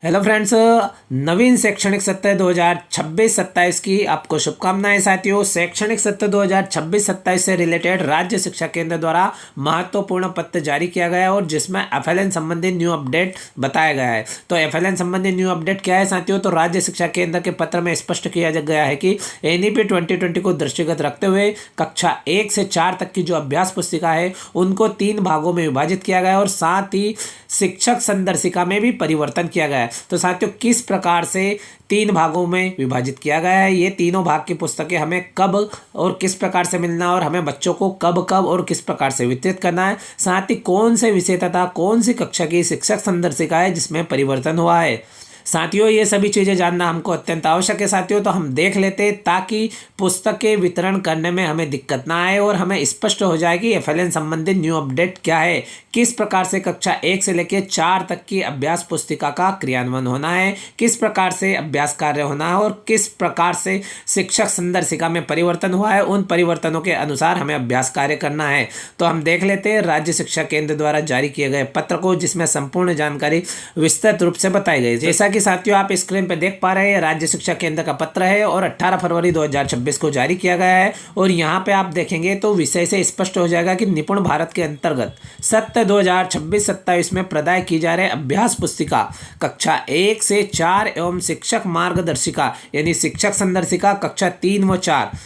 Hello friends, नवीन शैक्षणिक सत्र 2026-27 की आपको शुभकामनाएं साथियों। शैक्षणिक सत्र 2026-27 से रिलेटेड राज्य शिक्षा केंद्र द्वारा महत्वपूर्ण पत्र जारी किया गया है और जिसमें एफएलएन संबंधी न्यू अपडेट बताया गया है। तो एफएलएन संबंधी न्यू अपडेट क्या है साथियों? तो राज्य शिक्षा केंद्र के पत्र में स्पष्ट किया गया है कि एनईपी 2020 को दृष्टिगत रखते हुए कक्षा 1 से 4 तक की जो अभ्यास पुस्तिका है उनको 3 भागों में विभाजित किया गया है और साथ ही शिक्षक संदर्शिका में भी परिवर्तन किया गया है। तो साथियों, किस प्रकार से 3 भागों में विभाजित किया गया है, ये तीनों भाग की पुस्तकें हमें कब और किस प्रकार से मिलना और हमें बच्चों को कब कब और किस प्रकार से वितरित करना है, साथ ही कौन से विषय तथा कौन सी कक्षा की शिक्षक संदर्शिका है जिसमें परिवर्तन हुआ है। साथियों, ये सभी चीज़ें जानना हमको अत्यंत आवश्यक है साथियों। तो हम देख लेते हैं ताकि पुस्तकें वितरण करने में हमें दिक्कत ना आए और हमें स्पष्ट हो जाए कि एफएलएन संबंधित न्यू अपडेट क्या है, किस प्रकार से कक्षा 1 से लेकर 4 तक की अभ्यास पुस्तिका का क्रियान्वयन होना है, किस प्रकार से अभ्यास कार्य होना है और किस प्रकार से शिक्षक संदर्शिका में परिवर्तन हुआ है। उन परिवर्तनों के अनुसार हमें अभ्यास कार्य करना है। तो हम देख लेते हैं राज्य शिक्षा केंद्र द्वारा जारी किए गए पत्र को, जिसमें संपूर्ण जानकारी विस्तृत रूप से बताई गई। जैसा कि साथियों आप स्क्रीन पर देख पा रहे हैं, राज्य शिक्षा केंद्र का पत्र है और 18 फरवरी 2026 को जारी किया गया है। और यहाँ पे आप देखेंगे तो विषय से स्पष्ट हो जाएगा कि निपुण भारत के अंतर्गत सत्र 2026-27 में प्रदाय की जा रहे अभ्यास पुस्तिका कक्षा 1 से 4 एवं शिक्षक मार्गदर्शिका यानी शिक्षक संदर्शिका कक्षा 3 व 4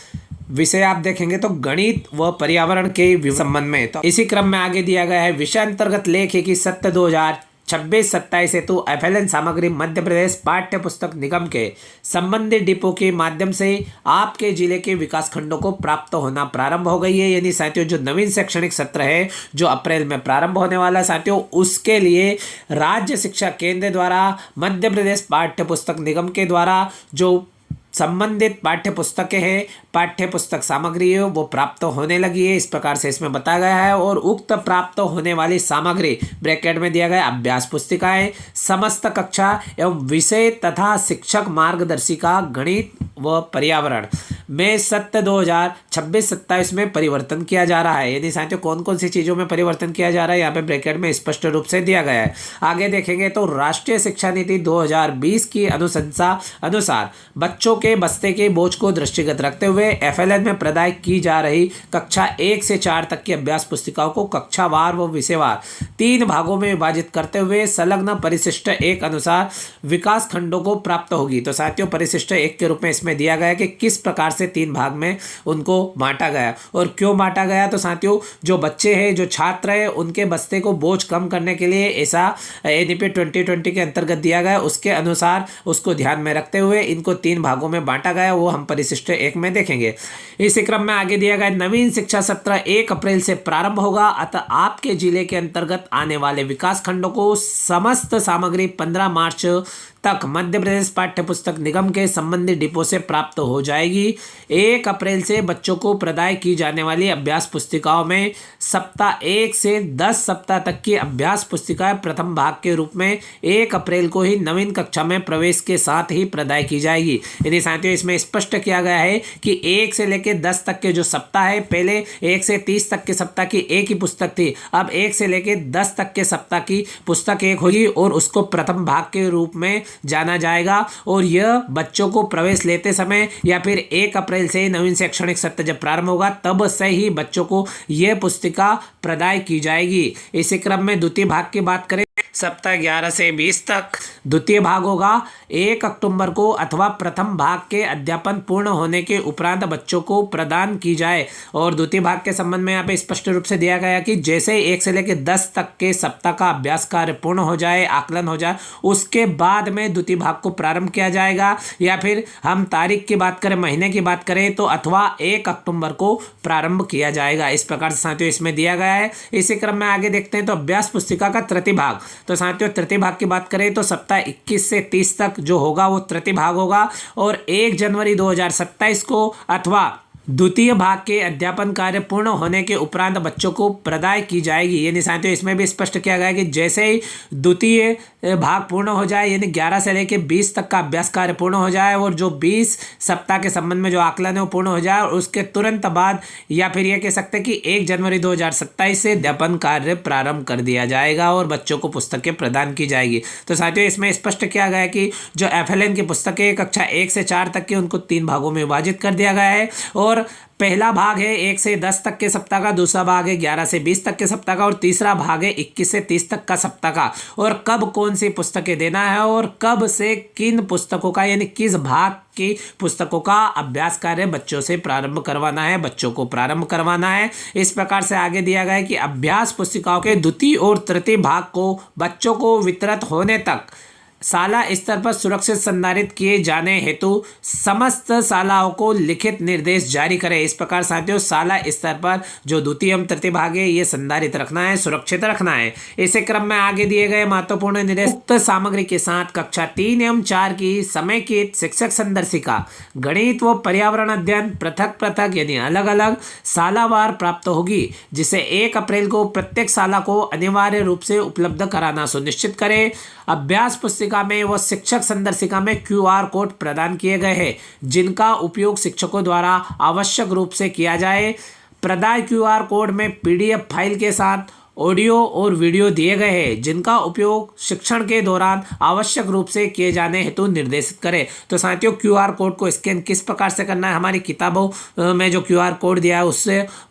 विषय आप देखेंगे तो गणित व पर्यावरण के संबंध में। तो इसी क्रम में आगे दिया गया है विषय अंतर्गत लेख है कि सत्र 2026-27 हेतु एफएलएन सामग्री मध्य प्रदेश पाठ्य पुस्तक निगम के संबंधित डिपो के माध्यम से आपके जिले के विकास खंडों को प्राप्त होना प्रारंभ हो गई है। यानी साथियों, जो नवीन शैक्षणिक सत्र है जो अप्रैल में प्रारंभ होने वाला है साथियों, उसके लिए राज्य शिक्षा केंद्र द्वारा मध्य प्रदेश पाठ्य पुस्तक निगम के द्वारा जो संबंधित पाठ्य पुस्तकें हैं, पाठ्य पुस्तक सामग्री है वो प्राप्त होने लगी है। इस प्रकार से इसमें बताया गया है। और उक्त प्राप्त होने वाली सामग्री ब्रैकेट में दिया गया अभ्यास पुस्तिकाएं समस्त कक्षा एवं विषय तथा शिक्षक मार्गदर्शिका गणित व पर्यावरण में सत्र 2026-27 में परिवर्तन किया जा रहा है। यानी साथियों, कौन कौन सी चीज़ों में परिवर्तन किया जा रहा है यहाँ पे ब्रैकेट में स्पष्ट रूप से दिया गया है। आगे देखेंगे तो राष्ट्रीय शिक्षा नीति 2020 की अनुशंसा अनुसार बच्चों के बस्ते के बोझ को दृष्टिगत रखते हुए एफएलएन में प्रदाय की जा रही कक्षा 1 से 4 तक की अभ्यास पुस्तिकाओं को कक्षावार व विषयवार 3 भागों में विभाजित करते हुए संलग्न परिशिष्ट 1 अनुसार विकास खंडों को प्राप्त होगी। तो साथियों, परिशिष्ट 1 के रूप में इसमें दिया गया है कि किस प्रकार से 3 भाग में उनको बांटा गया और क्यों बांटा गया। तो साथियों, जो बच्चे हैं, जो छात्र हैं, उनके बस्ते को बोझ कम करने के लिए ऐसा एनईपी 2020 के अंतर्गत दिया गया, उसके अनुसार उसको ध्यान में रखते हुए इनको 3 भागों में बांटा गया, वो हम परिशिष्ट 1 में देखेंगे। इसी क्रम में आगे दिया गया नवीन शिक्षा सत्र 1 अप्रैल से प्रारंभ होगा, अतः आपके जिले के अंतर्गत आने वाले विकास खंडों को समस्त सामग्री 15 मार्च तक मध्य प्रदेश पाठ्य पुस्तक निगम के संबंधित डिपो से प्राप्त हो जाएगी। 1 अप्रैल से बच्चों को प्रदाय की जाने वाली अभ्यास पुस्तिकाओं में सप्ताह 1 से 10 सप्ताह तक की अभ्यास पुस्तिकाएं प्रथम भाग के रूप में 1 अप्रैल को ही नवीन कक्षा में प्रवेश के साथ ही प्रदाय की जाएगी। यानी साथियों, इसमें स्पष्ट किया गया है कि 1 से लेकर 10 तक के जो सप्ताह है, पहले 1 से 30 तक के सप्ताह की एक ही पुस्तक थी, अब 1 से लेकर 10 तक के सप्ताह की पुस्तक एक होगी और उसको प्रथम भाग के रूप में जाना जाएगा। और यह बच्चों को प्रवेश लेते समय या फिर 1 अप्रैल से नवीन शैक्षणिक सत्र जब प्रारंभ होगा तब से ही बच्चों को यह पुस्तिका प्रदाय की जाएगी। इसी क्रम में द्वितीय भाग की बात करें, सप्ताह 11 से 20 तक द्वितीय भाग होगा 1 अक्टूबर को अथवा प्रथम भाग के अध्यापन पूर्ण होने के उपरांत बच्चों को प्रदान की जाए। और द्वितीय भाग के संबंध में यहाँ पे स्पष्ट रूप से दिया गया कि जैसे 1 से लेकर 10 तक के सप्ताह का अभ्यास कार्य पूर्ण हो जाए, आकलन हो जाए, उसके बाद में द्वितीय भाग को प्रारंभ किया जाएगा। या फिर हम तारीख की बात करें, महीने की बात करें तो अथवा 1 अक्टूबर को प्रारंभ किया जाएगा। इस प्रकार से साथियों इसमें दिया गया है। इसी क्रम में आगे देखते हैं तो अभ्यास पुस्तिका का तृतीय भाग। तो साथियों, तृतीय भाग की बात करें तो सप्ताह 21 से 30 तक जो होगा वो तृतीय भाग होगा और 1 जनवरी 2027 को अथवा द्वितीय भाग के अध्यापन कार्य पूर्ण होने के उपरांत बच्चों को प्रदाय की जाएगी। यानी साथियों इसमें भी स्पष्ट किया गया है कि जैसे ही द्वितीय भाग पूर्ण हो जाए, यानी 11 से लेकर 20 तक का अभ्यास कार्य पूर्ण हो जाए और जो 20 सप्ताह के संबंध में जो आकलन है वो पूर्ण हो जाए, और उसके तुरंत बाद या फिर यह कह सकते हैं कि 1 जनवरी 2027 से अध्यापन कार्य प्रारंभ कर दिया जाएगा और बच्चों को पुस्तकें प्रदान की जाएगी। तो साथियों इसमें स्पष्ट किया गया है कि जो FLN की पुस्तकें कक्षा 1 से 4 तक की, उनको 3 भागों में विभाजित कर दिया गया है। और पहला भाग है 1 से 10 तक के सप्ताह का, दूसरा भाग है 11 से 20 तक के सप्ताह का, और तीसरा भाग है 21 से 30 तक का सप्ताह का। और कब कौन सी पुस्तकें देना है और कब से किन पुस्तकों का, यानी किस भाग की पुस्तकों का अभ्यास कार्य बच्चों से प्रारंभ करवाना है, बच्चों को प्रारंभ करवाना है। इस प्रकार से आगे दिया गया है कि अभ्यास पुस्तिकाओं के द्वितीय और तृतीय भाग को बच्चों को वितरित होने तक शाला स्तर पर सुरक्षित संधारित किए जाने हेतु समस्त शालाओं को लिखित निर्देश जारी करें। इस प्रकार साथियों शाला स्तर पर जो द्वितीय एवं तृतीय भाग है ये संधारित रखना है, सुरक्षित रखना है। इसी क्रम में आगे दिए गए महत्वपूर्ण निर्देश उक्त सामग्री के साथ कक्षा 3 एवं 4 की समेकित शिक्षक संदर्शिका गणित व पर्यावरण अध्ययन पृथक पृथक यानी अलग अलग शालावार प्राप्त होगी, जिसे 1 अप्रैल को प्रत्येक शाला को अनिवार्य रूप से उपलब्ध कराना सुनिश्चित करें। अभ्यास पुस्तिका में व शिक्षक संदर्शिका में QR कोड प्रदान किए गए हैं, जिनका उपयोग शिक्षकों द्वारा आवश्यक रूप से किया जाए। प्रदाय QR कोड में PDF फाइल के साथ ऑडियो और वीडियो दिए गए हैं, जिनका उपयोग शिक्षण के दौरान आवश्यक रूप से किए जाने हेतु निर्देशित करें। तो साथियों QR कोड को स्कैन किस प्रकार से करना है, हमारी किताबों में जो QR कोड दिया है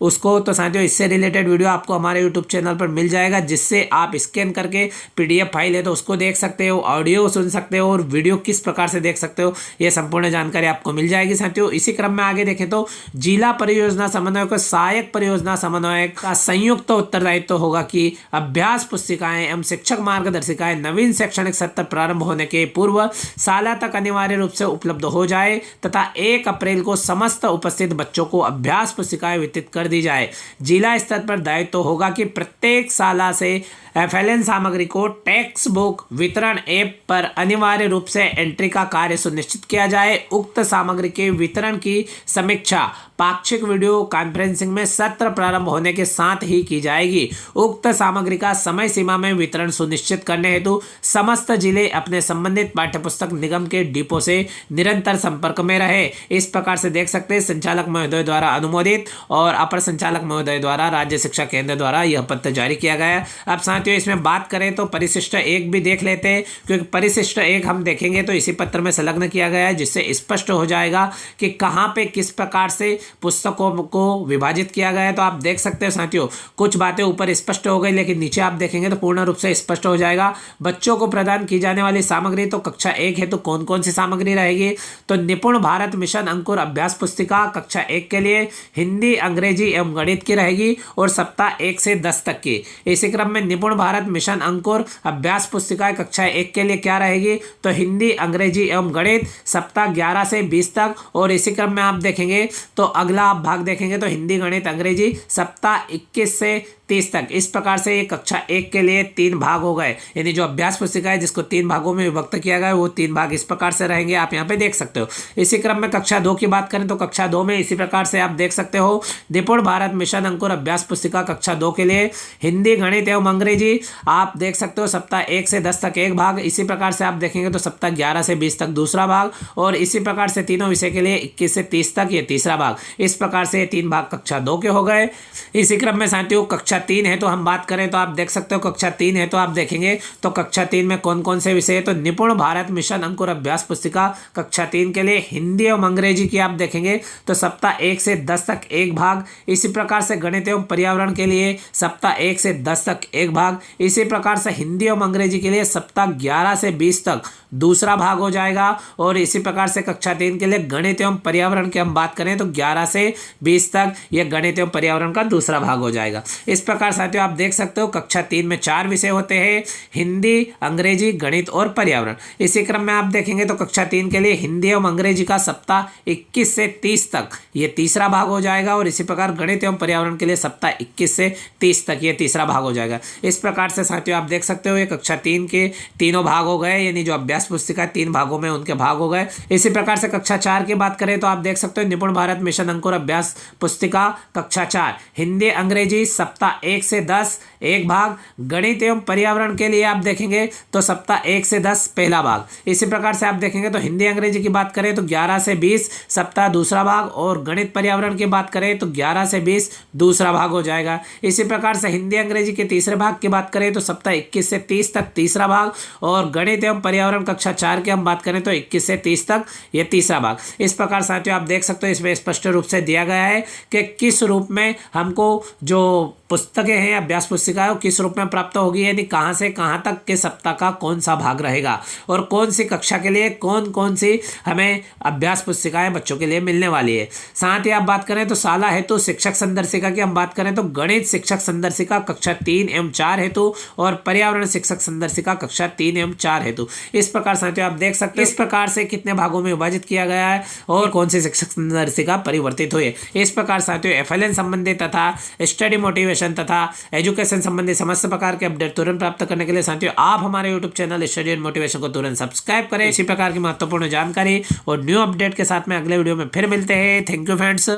उसको तो साथियों इससे रिलेटेड वीडियो आपको हमारे YouTube चैनल पर मिल जाएगा, जिससे आप स्कैन करके PDF फाइल है तो उसको देख सकते हो, ऑडियो सुन सकते हो और वीडियो किस प्रकार से देख सकते हो, ये संपूर्ण जानकारी आपको मिल जाएगी साथियों। इसी क्रम में आगे देखें तो जिला परियोजना समन्वयक और सहायक परियोजना समन्वयक का संयुक्त उत्तरदायित्व होगा कि अभ्यास पुस्तिकाएं एवं शिक्षक मार्गदर्शिकाएं नवीन शैक्षणिक सत्र प्रारंभ होने के पूर्व साल तक अनिवार्य रूप से उपलब्ध हो जाए तथा 1 अप्रैल को समस्त उपस्थित बच्चों को अभ्यास पुस्तिकाएं वितरित कर दी जाए। जिला स्तर पर दायित्व होगा कि प्रत्येक शाला से FLN सामग्री को टेक्स्ट बुक वितरण ऐप पर अनिवार्य रूप से एंट्री का कार्य सुनिश्चित किया जाए। उक्त सामग्री के वितरण की समीक्षा पाक्षिक वीडियो कॉन्फ्रेंसिंग में सत्र प्रारंभ होने के साथ ही की जाएगी। उक्त सामग्री का समय सीमा में वितरण सुनिश्चित करने हेतु समस्त जिले अपने संबंधित पाठ्यपुस्तक निगम के डिपो से निरंतर संपर्क में रहे। इस प्रकार से देख सकते हैं संचालक महोदय द्वारा अनुमोदित और अपर संचालक महोदय द्वारा राज्य शिक्षा केंद्र द्वारा यह पत्र जारी किया गया। अब साथियों इसमें बात करें तो परिशिष्ट 1 भी देख लेते हैं, क्योंकि परिशिष्ट 1 हम देखेंगे तो इसी पत्र में संलग्न किया गया है, जिससे स्पष्ट हो जाएगा कि कहाँ पे किस प्रकार से पुस्तकों को विभाजित किया गया है। तो आप देख सकते हैं साथियों कुछ बातें ऊपर स्पष्ट हो गई, लेकिन नीचे आप देखेंगे तो पूर्ण रूप से स्पष्ट हो जाएगा। बच्चों को प्रदान की जाने वाली सामग्री तो कक्षा 1 है तो कौन कौन सी सामग्री रहेगी, तो निपुण भारत मिशन अंकुर अभ्यास पुस्तिका कक्षा 1 के लिए हिंदी, अंग्रेजी एवं गणित की रहेगी और सप्ताह 1 से 10 तक की। इसी क्रम में निपुण भारत मिशन अंकुर अभ्यास पुस्तिका कक्षा 1 के लिए क्या रहेगी, तो हिंदी, अंग्रेजी एवं गणित सप्ताह 11 से 20 तक। और इसी क्रम में आप देखेंगे तो अगला आप भाग देखेंगे तो हिंदी, गणित, अंग्रेजी सप्ताह 21 से 30 तक। इस प्रकार से ये कक्षा 1 के लिए 3 भाग हो गए, यानी जो अभ्यास पुस्तिका है जिसको 3 भागों में विभक्त किया गया है वो 3 भाग इस प्रकार से रहेंगे, आप यहाँ पे देख सकते हो। इसी क्रम में कक्षा 2 की बात करें तो कक्षा 2 में इसी प्रकार से आप देख सकते हो निपुण भारत मिशन अंकुर अभ्यास पुस्तिका कक्षा 2 के लिए हिंदी, गणित एवं अंग्रेजी आप देख सकते हो सप्ताह 1 से 10 तक 1 भाग। इसी प्रकार से आप देखेंगे तो सप्ताह 11 से 20 तक दूसरा भाग, और इसी प्रकार से तीनों विषय के लिए 21 से 30 तक ये तीसरा भाग। इस प्रकार से 3 भाग कक्षा 2 के हो गए। इसी क्रम में साथियों कक्षा 3 है तो हम बात करें तो आप देख सकते हो कक्षा 3 है तो आप देखेंगे तो कक्षा 3 में कौन कौन से विषय है, तो निपुण भारत मिशन अंकुर अभ्यास पुस्तिका कक्षा 3 के लिए हिंदी एवं अंग्रेजी की आप देखेंगे तो सप्ताह 1 से 10 तक 1 भाग। इसी प्रकार से गणित एवं पर्यावरण के लिए सप्ताह 1 से 10 तक 1 भाग। इसी प्रकार से हिंदी एवं अंग्रेजी के लिए सप्ताह 11 से 20 तक दूसरा भाग हो जाएगा। और इसी प्रकार से कक्षा 3 के लिए गणित एवं पर्यावरण की हम बात करें तो 11 से 20 तक यह गणित एवं पर्यावरण का दूसरा भाग हो जाएगा। इस प्रकार साथियों आप देख सकते हो कक्षा 3 में 4 विषय होते हैं, हिंदी, अंग्रेजी, गणित और पर्यावरण। इसी क्रम में आप देखेंगे तो कक्षा 3 के लिए हिंदी एवं अंग्रेजी का सप्ताह 21 से 30 तक ये तीसरा भाग हो जाएगा, और इसी प्रकार गणित एवं पर्यावरण के लिए सप्ताह 21 से 30 तक ये तीसरा भाग हो जाएगा। इस प्रकार से साथियों आप देख सकते हो ये कक्षा 3 के तीनों भाग हो गए, यानी जो अभ्यास पुस्तिका 3 भागों में उनके भाग हो गए। इसी प्रकार से कक्षा 4 की बात करें तो आप देख सकते हो निपुण भारत मिशन अंकुर अभ्यास पुस्तिका कक्षा 4 हिंदी अंग्रेजी सप्ताह 1 से 10 एक भाग, गणित एवं पर्यावरण के लिए आप देखेंगे तो सप्ताह 1 से 10 पहला भाग। इसी प्रकार से आप देखेंगे तो हिंदी अंग्रेजी की बात करें तो 11 से 20 सप्ताह दूसरा भाग, और गणित पर्यावरण की बात करें तो 11 से 20 दूसरा भाग हो जाएगा। इसी प्रकार से हिंदी अंग्रेजी के तीसरे भाग की बात करें तो सप्ताह 21 से 30 तक तीसरा भाग, और गणित एवं पर्यावरण कक्षा 4 की हम बात करें तो 21 से 30 तक ये तीसरा भाग। इस प्रकार साथियों आप देख सकते हो इसमें स्पष्ट रूप से दिया गया है कि किस रूप में हमको जो पुस्तकें हैं अभ्यास पुस्तिकाएं किस रूप में प्राप्त होगी, यानी कहाँ से कहाँ तक के सप्ताह का कौन सा भाग रहेगा, और कौन सी कक्षा के लिए कौन कौन सी हमें अभ्यास पुस्तिकाएं बच्चों के लिए मिलने वाली है। साथ ही आप बात करें तो शाला हेतु शिक्षक संदर्शिका की हम बात करें तो गणित शिक्षक संदर्शिका कक्षा 3 एवं 4 हेतु, और पर्यावरण शिक्षक संदर्शिका कक्षा 3 एवं 4 हेतु। इस प्रकार साथियों आप देख सकते हैं इस प्रकार से कितने भागों में विभाजित किया गया है और कौन सी शिक्षक संदर्शिका परिवर्तित हुई है। इस प्रकार साथियों FLN संबंधी तथा स्टडी मोटिवेशन तथा एजुकेशन संबंधी समस्त प्रकार के अपडेट तुरंत प्राप्त करने के लिए साथियों आप हमारे YouTube channel study and motivation को तुरंत सब्सक्राइब करें। इसी प्रकार की महत्वपूर्ण जानकारी और न्यू अपडेट के साथ में अगले वीडियो में फिर मिलते हैं। Thank you friends.